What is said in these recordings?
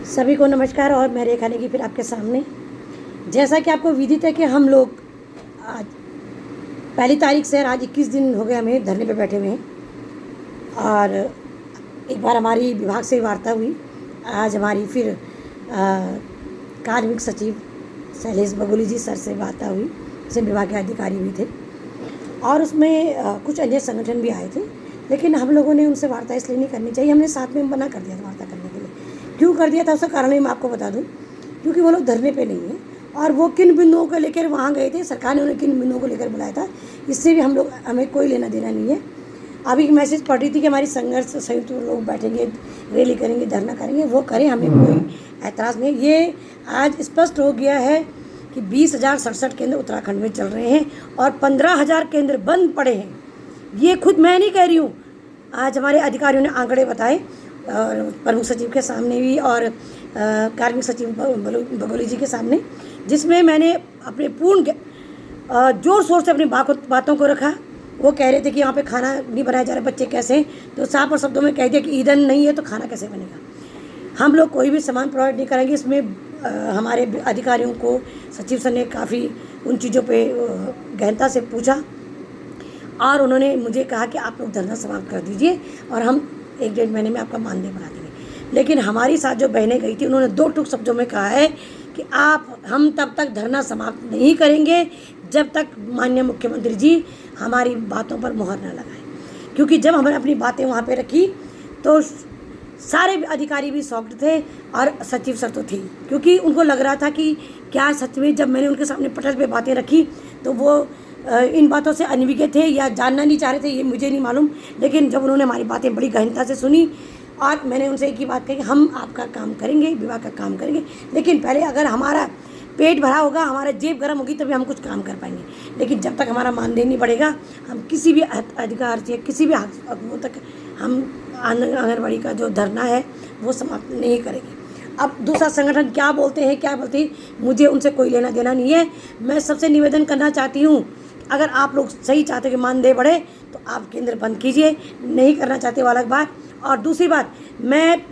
सभी को नमस्कार। और मैं रेखा नेगी फिर आपके सामने। जैसा कि आपको विदित है कि हम लोग आज 1 तारीख से आज 21 दिन हो गए हमें धरने पे बैठे हुए हैं। और एक बार हमारी विभाग से वार्ता हुई। आज हमारी फिर कार्मिक सचिव शैलेश बगोली जी सर से वार्ता हुई, जिसमें विभाग के अधिकारी भी थे और उसमें कुछ अन्य संगठन भी आए थे। लेकिन हम लोगों ने उनसे वार्ता इसलिए नहीं करनी चाहिए, हमने साथ में मना कर दिया था वार्ता करने के लिए। क्यों कर दिया था उसका कारण ही मैं आपको बता दूं। क्योंकि वो लोग धरने पे नहीं हैं और वो किन बिंदुओं को लेकर वहाँ गए थे, सरकार ने उन्हें किन बिंदुओं को लेकर बुलाया था, इससे भी हमें कोई लेना देना नहीं है। अभी एक मैसेज पढ़ रही थी कि हमारी संघर्ष संयुक्त लोग बैठेंगे, रैली करेंगे, धरना करेंगे, वो करें, हमें कोई ऐतराज़ नहीं। ये आज स्पष्ट हो गया है कि 20,067 केंद्र उत्तराखंड में चल रहे हैं और 15,000 केंद्र बंद पड़े हैं। ये खुद मैं नहीं कह रही हूँ, आज हमारे अधिकारियों ने आंकड़े बताए और प्रमुख सचिव के सामने भी और कार्मिक सचिव बगोली जी के सामने, जिसमें मैंने अपने पूर्ण जोर शोर से अपनी बातों को रखा। वो कह रहे थे कि यहाँ पे खाना नहीं बनाया जा रहा, बच्चे कैसे हैं, तो साफ और शब्दों में कह दिया कि ईंधन नहीं है तो खाना कैसे बनेगा। हम लोग कोई भी सामान प्रोवाइड नहीं करेंगे। इसमें हमारे अधिकारियों को सचिव सर ने काफ़ी उन चीज़ों पे गहनता से पूछा और उन्होंने मुझे कहा कि आप लोग धरना समाप्त कर दीजिए और हम 1-1.5 महीने में आपका मानदेय बढ़ा देंगे। लेकिन हमारी साथ जो बहनें गई थी उन्होंने 2 टूक शब्दों में कहा है कि हम तब तक धरना समाप्त नहीं करेंगे जब तक माननीय मुख्यमंत्री जी हमारी बातों पर मुहर न लगाएं। क्योंकि जब हमने अपनी बातें वहाँ पे रखी तो सारे अधिकारी भी शॉक्ड थे और सचिव सर तो थे, क्योंकि उनको लग रहा था कि क्या सच में जब मैंने उनके सामने पटल पे बातें रखी तो वो इन बातों से अनभिज्ञ थे या जानना नहीं चाह रहे थे, ये मुझे नहीं मालूम। लेकिन जब उन्होंने हमारी बातें बड़ी गहनता से सुनी और मैंने उनसे एक ही बात कही कि हम आपका काम करेंगे, विभाग का काम करेंगे, लेकिन पहले अगर हमारा पेट भरा होगा, हमारा जेब गर्म होगी, तभी हम कुछ काम कर पाएंगे। लेकिन जब तक हमारा मानदेय नहीं बढ़ेगा हम किसी भी अधिकार से किसी भी हक तक हम आंगनबाड़ी का जो धरना है वो समाप्त नहीं करेंगे। अब दूसरा संगठन क्या बोलते हैं, मुझे उनसे कोई लेना देना नहीं है। मैं सबसे निवेदन करना चाहती हूँ, अगर आप लोग सही चाहते कि मानदेय बढ़े तो आप केंद्र बंद कीजिए, नहीं करना चाहते वो अलग बात। और दूसरी बात, मैं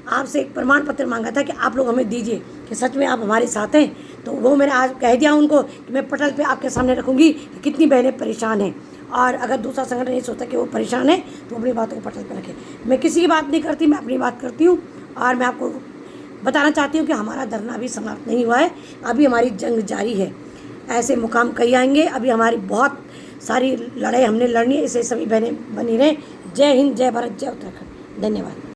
आपसे एक प्रमाण पत्र मांगा था कि आप लोग हमें दीजिए कि सच में आप हमारे साथ हैं, तो वो मैंने आज कह दिया उनको कि मैं पटल पे आपके सामने रखूँगी कि कितनी बहनें परेशान हैं। और अगर दूसरा संगठन ये सोचता कि वो परेशान है तो अपनी बातों को पटल पर रखें। मैं किसी की बात नहीं करती, मैं अपनी बात करती हूँ। और मैं आपको बताना चाहती हूँ कि हमारा धरना अभी समाप्त नहीं हुआ है, अभी हमारी जंग जारी है। ऐसे मुकाम कई आएंगे, अभी हमारी बहुत सारी लड़ाई हमने लड़नी है। इसे सभी बहनें बनी रहें। जय हिंद, जय भारत, जय उत्तराखंड। धन्यवाद।